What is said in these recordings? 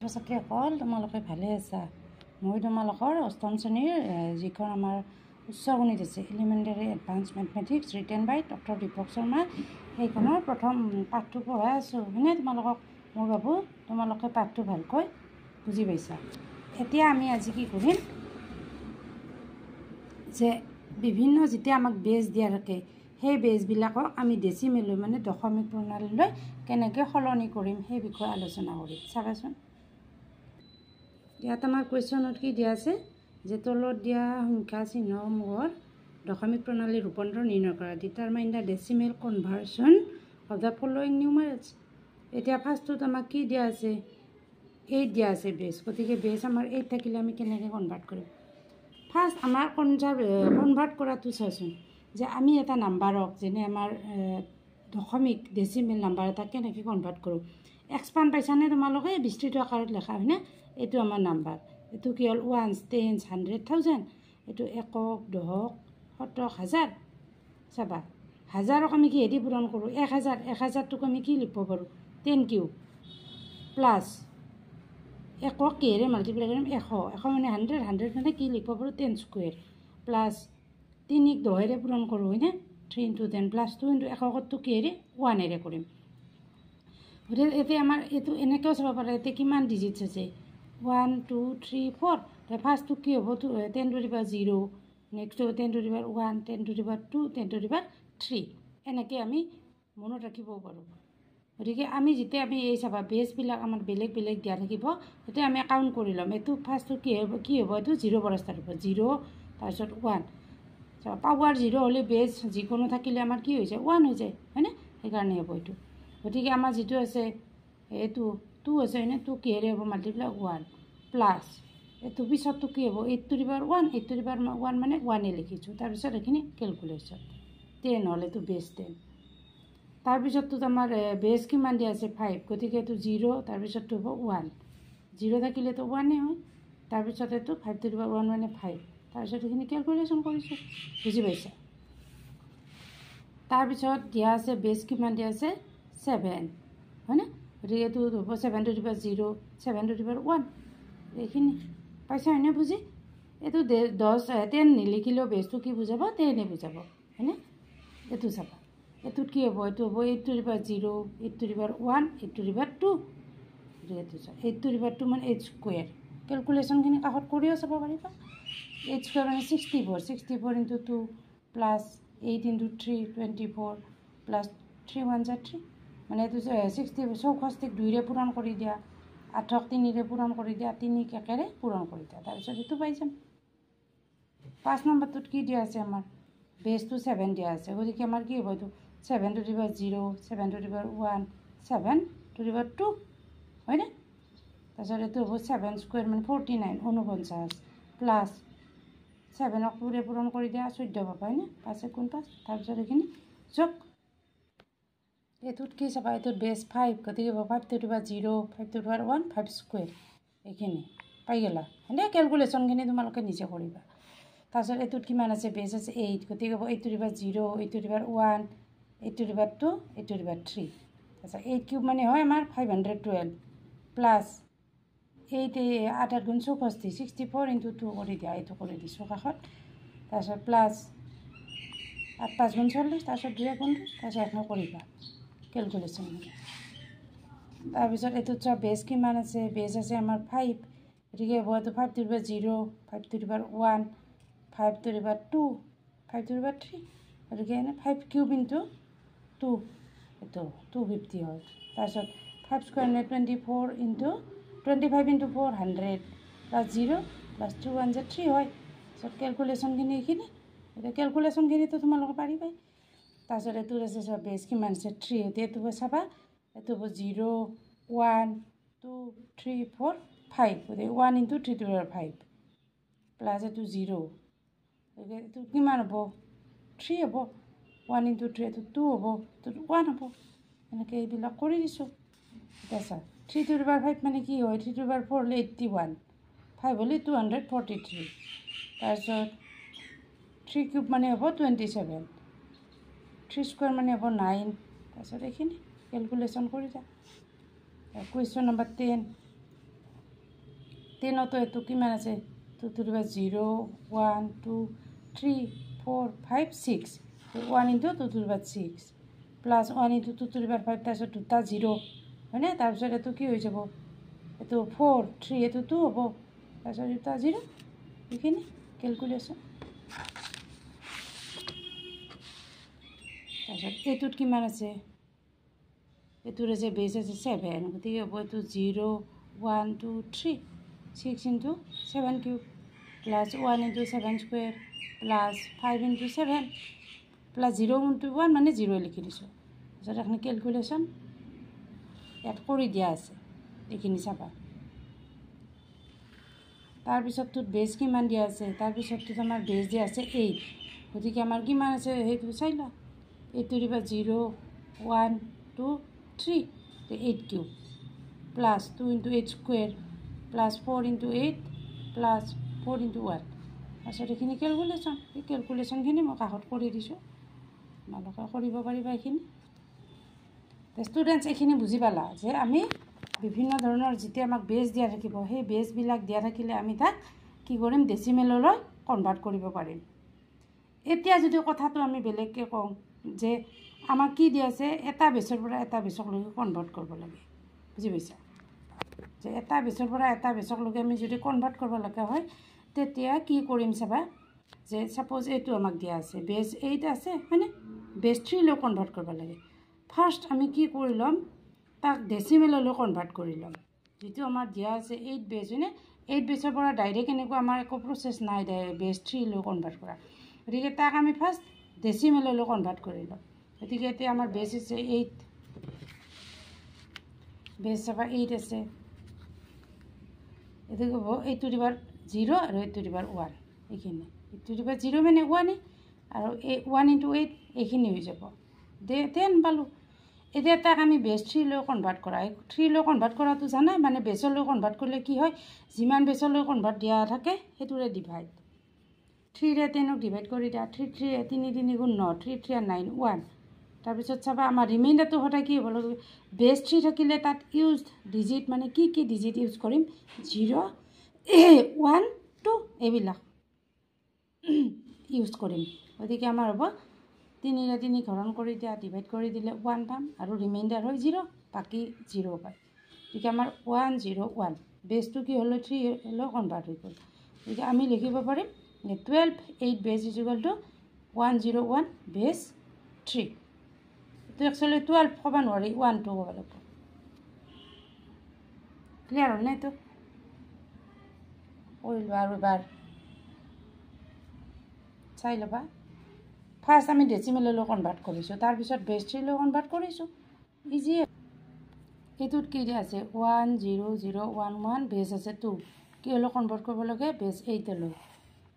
ছাত্ৰীসকল তোমালোকে ভালে আছা মই তোমালোকৰ অষ্টম শ্ৰেণীৰ যিখন আমাৰ উচ্চ গণিত আছে এলিমেণ্টাৰী এডভান্স মেথমেটিক্স ৰিটেন বাই ডক্টৰ দীপক শৰ্মা সেইখনৰ প্ৰথম পাঠটো পঢ়াই আছোঁ হয়নে তোমালোকক মই ভাবোঁ তোমালোকে পাঠটো ভালকৈ বুজি পাইছা এতিয়া আমি আজি কি কৰিম যে বিভিন্ন যেতিয়া আমাক বেজ দিয়া থাকে সেই বেজবিলাকক আমি ডেচিমেললৈ মানে দশমিক প্ৰণালীলৈ কেনেকৈ সলনি কৰিম সেই বিষয়ে আলোচনা কৰিম চাবাচোন ইয়াত আমাৰ কুৱেশ্যনত কি দিয়া আছে যে তলত দিয়া সংখ্যা চিহ্নসমূহৰ দশমিক প্ৰণালী ৰূপান্তৰ নিৰ্ণয় কৰা determine the decimal conversion of the following numerals এতিয়া ফাৰ্ষ্টত আমাক কি দিয়া আছে 8 দিয়া আছে বেজ গতিকে বেজ আমাৰ 8 থাকিলে আমি কেনেকৈ কনভাৰ্ট কৰিম ফাৰ্ষ্ট আমাৰ কনভাৰ্ট কৰাটো চাচোন যে আমি এটা নাম্বাৰক যেনে আমাৰ দশমিক ডেচিমেল নাম্বাৰ এটা কেনেকৈ কনভাৰ্ট কৰোঁ এক্সপাণ্ড পাইছানে তোমালোকে বিস্তৃত আকাৰত লেখা হয়নে এইটো আমাৰ নাম্বাৰ এইটো কি হ'ল ওৱানছ টেনছ 100,000 এইটো একক দহক শতক হাজাৰ চাবা হাজাৰক আমি কিহেদি পূৰণ কৰোঁ 1000টোক আমি কি লিখিব পাৰোঁ 10 কিউব প্লাছ একক কিহেৰে মাল্টিপ্লাই কৰিম 100 মানে 100 মানে কি লিখিব পাৰোঁ 10 স্কুৱেৰ প্লাছ 3ক 10ৰে পূৰণ কৰোঁ হয়নে 3 × 10 প্লাছ 2 × 100টো কিহেৰে 1ৰে কৰিম গতিকে এতিয়া আমাৰ এইটো এনেকৈও চাব পাৰে এতিয়া কিমান ডিজিটছ আছে 1 2 3 4 ফাৰ্ষ্টটো কি হ'ব 10 to the power 0 নেক্সটটো 10 to the power 1 10 to the power 2 10 to the power 3 এনেকৈ আমি মনত ৰাখিব পাৰোঁ গতিকে আমি যেতিয়া আমি এই চাবা বেজবিলাক আমাৰ বেলেগ বেলেগ দিয়া থাকিব তেতিয়া আমি কাউণ্ট কৰি ল'ম এইটো ফাৰ্ষ্টটো কি হ'ব এইটো 0 পৰা ষ্টাৰ্ট হ'ব 0 তাৰপিছত 1 চাবা পাৱাৰ 0 হ'লে বেজ যিকোনো থাকিলে আমাৰ কি হৈ যায় 1 হৈ যায় হয়নে সেইকাৰণে হ'ব এইটো গতিকে আমাৰ যিটো আছে এইটো 2 আছে হয়নে 2 কিহেৰে হ'ব মাল্টিপ্লাই 1 প্লাছ এইটো পিছতটো কি হ'ব 8 to the power 1 8 to the power 1 মানে 1 লিখিছোঁ তাৰপিছত এইখিনি কেলকুলেশ্যন 10 হ'ল এইটো বেজ 10 তাৰপিছততো আমাৰ বেজ কিমান দিয়া আছে 5 গতিকে এইটো 0 তাৰপিছতটো হ'ব 1 0 থাকিলেতো 1 হয় তাৰপিছত এইটো 5 to the power 1 মানে 5 তাৰপিছত এইখিনি কেলকুলেশ্যন কৰিছোঁ বুজি পাইছা তাৰপিছত দিয়া আছে বেজ কিমান দিয়া আছে 7 হয়নে গতিকে এইটো হ'ব 7 to the power 0 7 to the power 1 এইখিনি পাইছা হয়নে বুজি এইটো 10 নিলিখিলেও বেজটো কি বুজাব 10 বুজাব হয়নে এইটো চাবা এইটোত কি হ'ব এইটো হ'ব 8 to the power 0 8 to the power 1 8 to the power 2 এইটো চাবা 8 to the power 2 মানে 8 স্কুৱেৰ কেলকুলেশ্যনখিনি কাষত কৰিও চাব পাৰিবা 8 স্কুৱেৰ মানে 64 into 2 প্লাছ 8 into 3 24 প্লাছ 3 1 × 3 মানে এইটো 64 64ক 2ৰে পূৰণ কৰি দিয়া 8ক 3ৰে পূৰণ কৰি দিয়া 3ক 1ৰে পূৰণ কৰি দিয়া তাৰপিছত এইটো পাই যাম 5 নম্বৰটোত কি দিয়া আছে আমাৰ বেজটো 7 দিয়া আছে গতিকে আমাৰ কি হ'ব এইটো 7 to the power 0 7 to the power 1 7 to the power 2 হয়নে তাৰপিছত এইটো হ'ব 7 স্কুৱেৰ মানে 49 49 প্লাছ 7ক 2ৰে পূৰণ কৰি দিয়া 14 পাবা হয়নে 5 × 5 তাৰপিছত এইখিনি যোগ এইটোত কি চাবা এইটোত বেজ 5 গতিকে 5 to the power 0 5 to the power 1 5 square এইখিনি পাই গ'লা হয়নে কেলকুলেশ্যনখিনি তোমালোকে নিজে কৰিবা তাৰপিছত এইটোত কিমান আছে বেজ আছে 8 গতিকে 8 to the power 0 8 to the power 1 8 to the power 2 8 to the power 3 তাৰপিছত 8 কিউব মানে হয় আমাৰ 512 প্লাছ 8 8 × 64 64 into 2 কৰি দিয়া এইটো কৰি দিছোঁ কাষত তাৰপিছত প্লাছ 8 5 × 40 তাৰপিছত 2 × 15 তাৰপিছত এখন কৰিবা কেলকুলেশ্যন তাৰপিছত এইটোত চোৱা বেজ কিমান আছে বেজ আছে আমাৰ 5 গতিকে হ'ব এইটো 5 to the power 0 5 to the power 1 5 to the power 2 5 to the power 3 গতিকে 5 কিউব into 2 এইটো 250 হয় তাৰপিছত 5 স্কুৱেৰ মানে 24 into 25 into 4 100 প্লাছ 0 প্লাছ 2 1 × 3 হয় তাৰপিছত কেলকুলেশ্যনখিনি এইখিনি এতিয়া কেলকুলেশ্যনখিনিতো তোমালোকে পাৰিবাই তাৰপিছত এইটোত আছে চোৱা বেজ কিমান আছে 3 এইটো চাবা এইটো হ'ব 0 1 2 3 4 5 গতিকে 1 into 3 to the power 5 plus এইটো 0 গতিকে এইটো কিমান হ'ব 3 হ'ব 1 into 3 এইটো 2 হ'ব এইটো 1 হ'ব এনেকৈ এইবিলাক কৰি দিছোঁ এতিয়া চা 3 to the power 5 মানে কি হয় 3 to the power 4 হ'লে 81 5 হ'লে 243 তাৰপিছত 3 কিউব মানে হ'ব 27 3 স্কুৱেৰ মানে হ'ব 9 তাৰপিছত এইখিনি কেলকুলেশ্যন কৰি যা কুৱেশ্যন নম্বৰ 10 10তো এইটো কিমান আছে 2 to the power 0 1 2 3 4 5 6 1 into 2 to the power 6 plus 1 into 2 to the power 5 তাৰপিছত দুটা 0 হয়নে তাৰপিছত এইটো কি হৈ যাব এইটো 4 3 এইটো 2 হ'ব তাৰপিছত দুটা 0 এইখিনি কেলকুলেশ্যন তাৰপিছত এইটোত কিমান আছে এইটোৰ আছে বেছ আছে 7 গতিকে হ'ব এইটো 0 1 2 3 6 into 7 cube plus 1 into 7 square plus 5 into 7 plus 0 into 1 মানে 0 লিখি দিছোঁ তাৰপিছত এখানে কেলকুলেশ্যন ইয়াত কৰি দিয়া আছে এইখিনি চাবা তাৰপিছতটোত বেছ কিমান দিয়া আছে তাৰপিছতটোত আমাৰ বেছ দিয়া আছে 8 গতিকে আমাৰ কিমান আছে সেইটো চাই লোৱা 8 to the power 0 1 2 3 8 cube plus 2 into 8 square plus 4 into 8 plus 4 into 1 তাৰপিছত এইখিনি কেলকুলেশ্যন এই কেলকুলেশ্যনখিনি মই কাষত কৰি দিছোঁ আপোনালোকে কৰিব পাৰিবা এইখিনি ষ্টুডেণ্টছ এইখিনি বুজি পালা যে আমি বিভিন্ন ধৰণৰ যেতিয়া আমাক বেছ দিয়া থাকিব সেই বেছবিলাক দিয়া থাকিলে আমি তাক কি কৰিম ডেচিমেললৈ কনভাৰ্ট কৰিব পাৰিম এতিয়া যদি কথাটো আমি বেলেগকৈ কওঁ যে আমাক কি দিয়া আছে এটা বেছৰ পৰা এটা বেছকলৈকে কনভাৰ্ট কৰিব লাগে বুজি পাইছা যে এটা বেছৰ পৰা এটা বেছকলৈকে আমি যদি কনভাৰ্ট কৰিব লগা হয় তেতিয়া কি কৰিম চাবা যে সাপোজ এইটো আমাক দিয়া আছে বেছ 8 আছে হয়নে বেছ 3 লৈ কনভাৰ্ট কৰিব লাগে ফাৰ্ষ্ট আমি কি কৰি ল'ম তাক ডেচিমেললৈ কনভাৰ্ট কৰি ল'ম যিটো আমাৰ দিয়া আছে 8 বেছ হয়নে 8 বেছৰ পৰা ডাইৰেক্ট এনেকুৱা আমাৰ একো প্ৰচেছ নাই বেছ 3 লৈ কনভাৰ্ট কৰা গতিকে তাক আমি ফাৰ্ষ্ট ডেচিমেললৈ কনভাৰ্ট কৰি ল'ম গতিকে এতিয়া আমাৰ বেছ আছে 8 বেছ চাবা 8 আছে এইটো হ'ব 8 to the power 0 আৰু 8 to the power 1 এইখিনি 8 to the power 0 মানে 1 আৰু 1 into 8 এইখিনি হৈ যাব 10 পালোঁ এতিয়া তাক আমি বেছ 3 লৈ কনভাৰ্ট কৰা 3 লৈ কনভাৰ্ট কৰাটো জানা মানে বেছলৈ কনভাৰ্ট কৰিলে কি হয় যিমান বেছলৈ কনভাৰ্ট দিয়া থাকে সেইটোৰে ডিভাইড 3ৰে 10ক ডিভাইড কৰি দিয়া 3 3 3 3 গুণ 9 3 3 9 1 তাৰপিছত চাবা আমাৰ ৰিমাইণ্ডাৰটো সদায় কি হ'ব লাগিব বেছ 3 থাকিলে তাত ইউজ ডিজিট মানে কি কি ডিজিট ইউজ কৰিম 0 1 2 এইবিলাক ইউজ কৰিম গতিকে আমাৰ হ'ব 3ৰে 3 হৰণ কৰি দিয়া ডিভাইড কৰি দিলে 1 পাম আৰু ৰিমাইণ্ডাৰ হয় 0 বাকী 0 পায় গতিকে আমাৰ 1 0 1 বেছটো কি হ'লে 3 হ'লেও কনভাৰ্ট হৈ গ'ল গতিকে আমি লিখিব পাৰিম 12 8 বেছ ইজ ইকুৱেল টু 101 বেছ 3 এইটো একচুৱেলি 12 ক'ব নোৱাৰি 1 2 ক'ব লাগিব ক্লিয়াৰ হ'ল নে এইটো কৰিলোঁ আৰু এবাৰ চাই ল'বা ফাৰ্ষ্ট আমি ডেচিমেললৈ কনভাৰ্ট কৰিছোঁ তাৰপিছত বেছ 3 লৈ কনভাৰ্ট কৰিছোঁ ইজি এইটোত কি দিয়া আছে 1 0 0 1 1 বেছ আছে 2 কি হ'লেও কনভাৰ্ট কৰিব লাগে বেছ 8লৈ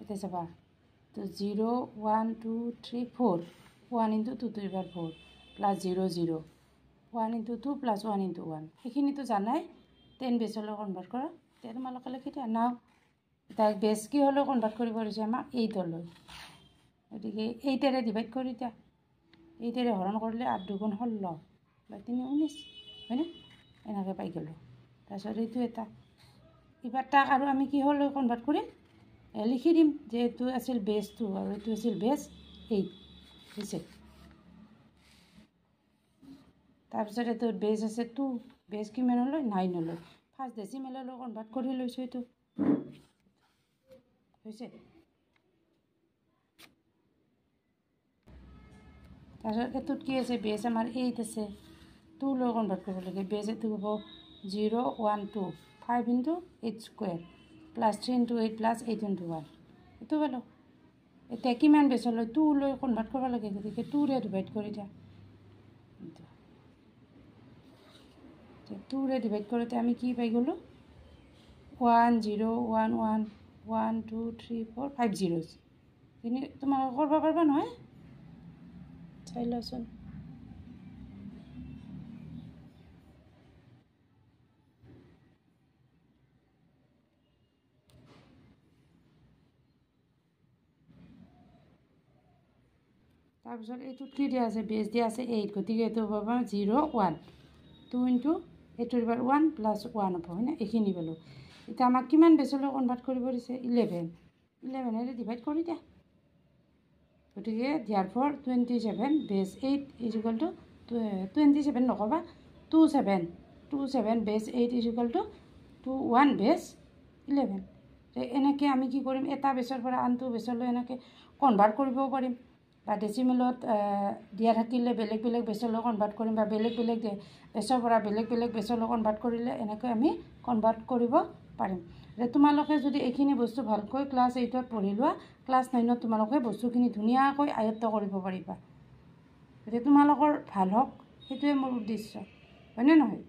এতিয়া চাবা তো 0 1 2 3 4 1 into 2 to the power 4 plus 0 0 1 into 2 plus 1 into 1 সেইখিনিতো জানাই 10 বেছলৈ কনভাৰ্ট কৰা এতিয়া তোমালোকে লিখি দিয়া নাও তাক বেছ কি হ'লেও কনভাৰ্ট কৰিব দিছে আমাক 8লৈ গতিকে 8ৰে ডিভাইড কৰি দিয়া 8ৰে হৰণ কৰিলে 8 2 16 বা 3 19 হয়নে এনেকৈ পাই গ'লোঁ তাৰপিছত এইটো এটা এইবাৰ তাক আৰু আমি কি হ'লেও কনভাৰ্ট কৰিম লিখি দিম যে এইটো আছিল বেছ 2 আৰু এইটো আছিল বেছ 8 হৈছে তাৰপিছত এইটো বেছ আছে 2 বেছ কিমানলৈ 9লৈ ফাৰ্ষ্ট ডেচিমেললৈ কনভাৰ্ট কৰি লৈছোঁ এইটো হৈছে তাৰপিছত এইটোত কি আছে বেছ আমাৰ 8 আছে 2 লৈ কনভাৰ্ট কৰিব লাগে বেছ এইটো হ'ব 0 1 2 5 into 8 square plus 3 into 8 plus 8 into 1 এইটো পালোঁ এতিয়া কিমান বেছলৈ 2 লৈ কনভাৰ্ট কৰিব লাগে গতিকে 2ৰে ডিভাইড কৰি দিয়া 2ৰে ডিভাইড কৰোঁতে আমি কি পাই গ'লোঁ 1 0 1 1 1 2 3 4 5 zeros এইখিনি তোমালোকে কৰিব পাৰিবা নহয় চাই লোৱাচোন তাৰপিছত এইটোত কি দিয়া আছে বেছ দিয়া আছে 8 গতিকে এইটো পাবা 0 1 2 into 8 to the power 1 plus 1 হ'ব হয়নে এইখিনি পালোঁ এতিয়া আমাক কিমান বেছলৈ কনভাৰ্ট কৰিব দিছে 11 11 ডিভাইড কৰি দিয়া গতিকে therefore 27 বেছ 8 ইজ ইকুৱেল টু 27 নক'বা 27 বেছ 8 ইজ ইকুৱেল টু 1 বেছ 11 এনেকৈ আমি কি কৰিম এটা বেছৰ পৰা আনটো বেছলৈ এনেকৈ কনভাৰ্ট কৰিব পাৰিম বা ডেচিমেলত দিয়া থাকিলে বেলেগ বেলেগ বেছলৈ কনভাৰ্ট কৰিম বা বেলেগ বেলেগ বেছৰ পৰা বেলেগ বেলেগ বেছলৈ কনভাৰ্ট কৰিলে এনেকৈ আমি কনভাৰ্ট কৰিব পাৰিম তোমালোকে যদি এইখিনি বস্তু ভালকৈ ক্লাছ 8ত পঢ়ি লোৱা ক্লাছ 9ত তোমালোকে বস্তুখিনি ধুনীয়াকৈ আয়ত্ত কৰিব পাৰিবা তোমালোকৰ ভাল হওক সেইটোৱে মোৰ উদ্দেশ্য হয়নে নহয়